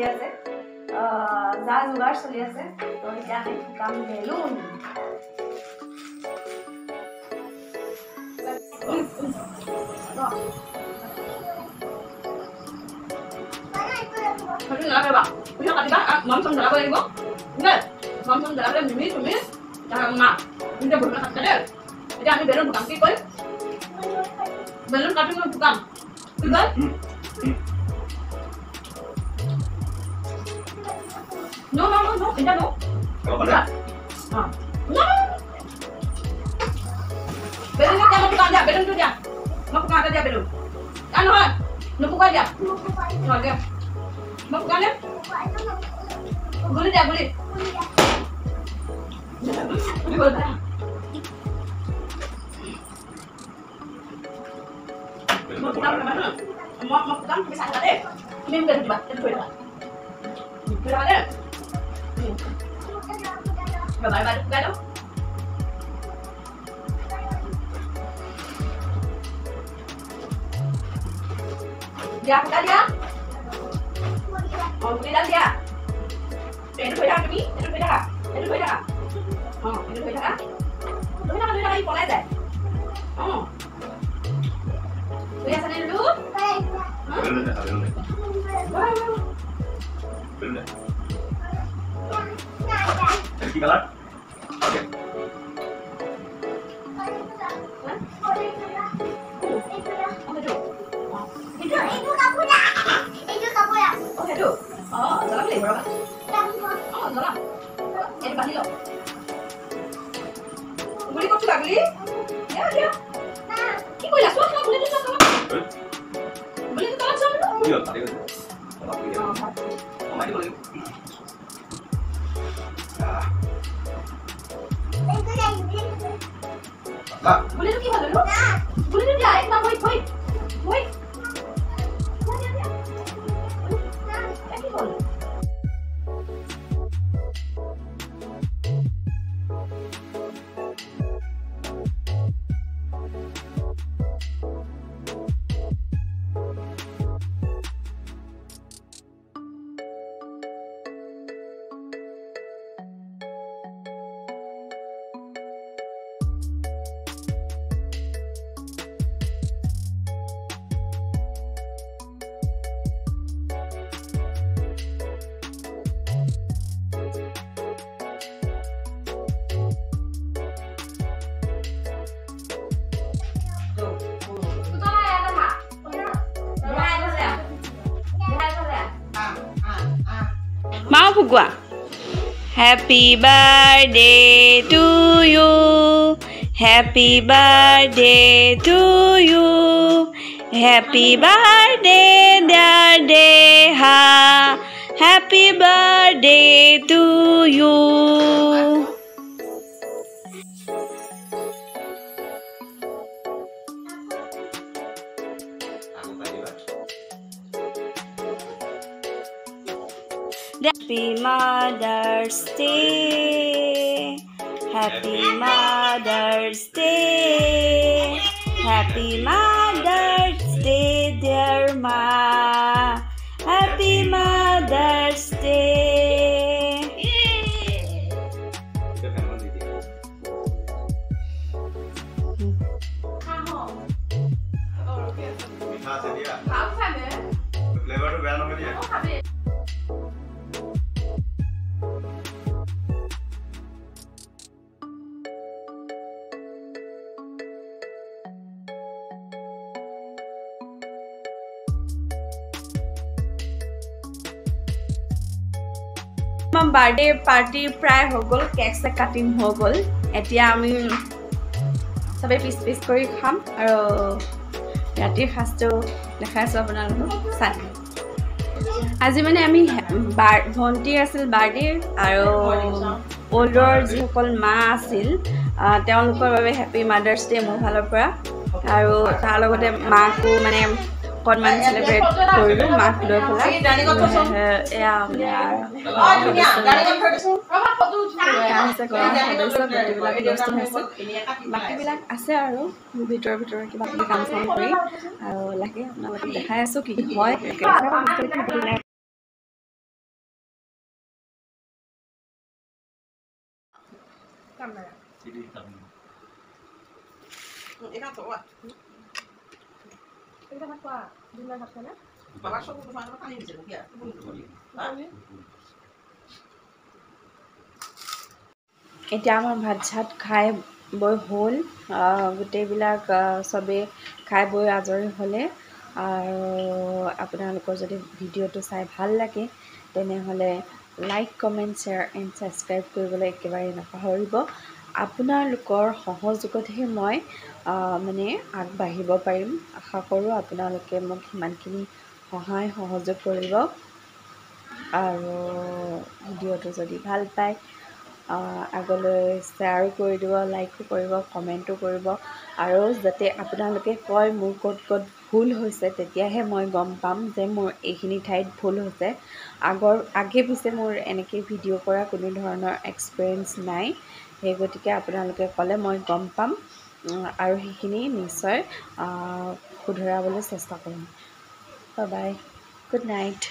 চলি আছে যা যোগাৰ চলি আছে তো এতিয়া আমি কাম balloon Tapi nggak apa-apa. Punya katiba, mamsam berapa lagi, Bu? Enggak. Mamsam berapa mimi, jangan mak. Udah belum kata deh. Jadi ani belum bukan sih, boy. Belum kadang bukan. Betul? No, tidak no. Kalau pada? No. Belum dia bukan dia, belum tu dia. Mau bukan ada dia belum. Anu kan? Nu bukan dia. No dia. Mau bukan dia? Boleh dia, boleh. Boleh. Mau bukan mana? Mau bukan bisa ada deh. Ini udah dibuat, itu dah. Berapa ada? Berapa ada dong? Dia buka dia. Oh, boleh dia. Itu boleh dah, ini boleh dah. Oh, ini boleh dah. Boleh dah ini boleh dah. Oh. Boleh sana dulu? Boleh dah. Boleh. Jadi kalah. Oke. Oh, salah beli berapa? Oh, salah. Ini balik loh. Beli kok sudah beli? Ya, dia. Ini boleh suat nggak boleh suat nggak? Boleh itu kalau suat nggak? Iya, tadi kan. Kalau beli. Oh, mari boleh. Boleh tu gimana dulu? Boleh tu dia, wait. Mau gua. Happy birthday to you. Happy birthday to you. Happy birthday dear Deha. Happy birthday to you. Happy Mother's Day. Happy Mother's Day. Happy Mother's Day, dear Ma. Happy Mother's Day. Birthday party প্রায় হৈ গ'ল cake check cutting হৈ গ'ল এতিয়া আমি সবে piece কৰি খাম আৰু ৰাতিৰ সাজটো দেখাইছো আপোনালোকক চাই আজি মানে আমি ভন্টি আছিল বাৰ্থডে আৰু ওল্ডৰ যিসকল মা আছিল তেওঁলোকৰ বাবে হেপী মাদাৰ্ছ ডে মোৰ ফালৰ পৰা আৰু তাৰ লগতে মাকো মানে কনমান সেলিব্ৰেট কৰিলো মাক লৈ পেলাই এয়া বাকীবিলাক আছে আৰু ভিতৰৰ কিবা কিবি কাম চাম কৰি আৰু লাগে আপোনালোকক দেখাই আছো কি হয় kamera. Ikaw to what? Kita apa? Dinner hat kana? Baba so ko fa na kain sila kaya. এতিয়া আমাৰ ভাত চাত খাই বৈ হ'ল গোটেইবিলাক চবেই খাই বৈ আজৰি হ'লে আৰু আপোনালোকৰ যদি ভিডিঅ'টো চাই ভাল লাগে তেনেহ'লে like comment share and subscribe কৰিবলৈ একেবাৰে নাপাহৰিব আপোনালোকৰ সহযোগতহে মই মানে আগবাঢ়িব পাৰিম আশা কৰোঁ আপোনালোকে মোক সিমানখিনি সহায় সহযোগ কৰিব আৰু ভিডিঅ'টো যদি ভাল পায় আগলৈ শ্বেয়াৰো কৰি দিব লাইকো কৰিব কমেণ্টো কৰিব আৰু যাতে আপোনালোকে কয় মোৰ ক'ত ভুল হৈছে তেতিয়াহে মই গম পাম যে মোৰ এইখিনি ঠাইত ভুল হৈছে আগে পিছে মোৰ এনেকৈ ভিডিঅ' কৰা কোনো ধৰণৰ এক্সপিৰিয়েঞ্চ নাই সেই গতিকে আপোনালোকে ক'লে মই গম পাম আৰু সেইখিনি নিশ্চয় শুধৰাবলৈ চেষ্টা কৰিম বাই বাই গুড নাইট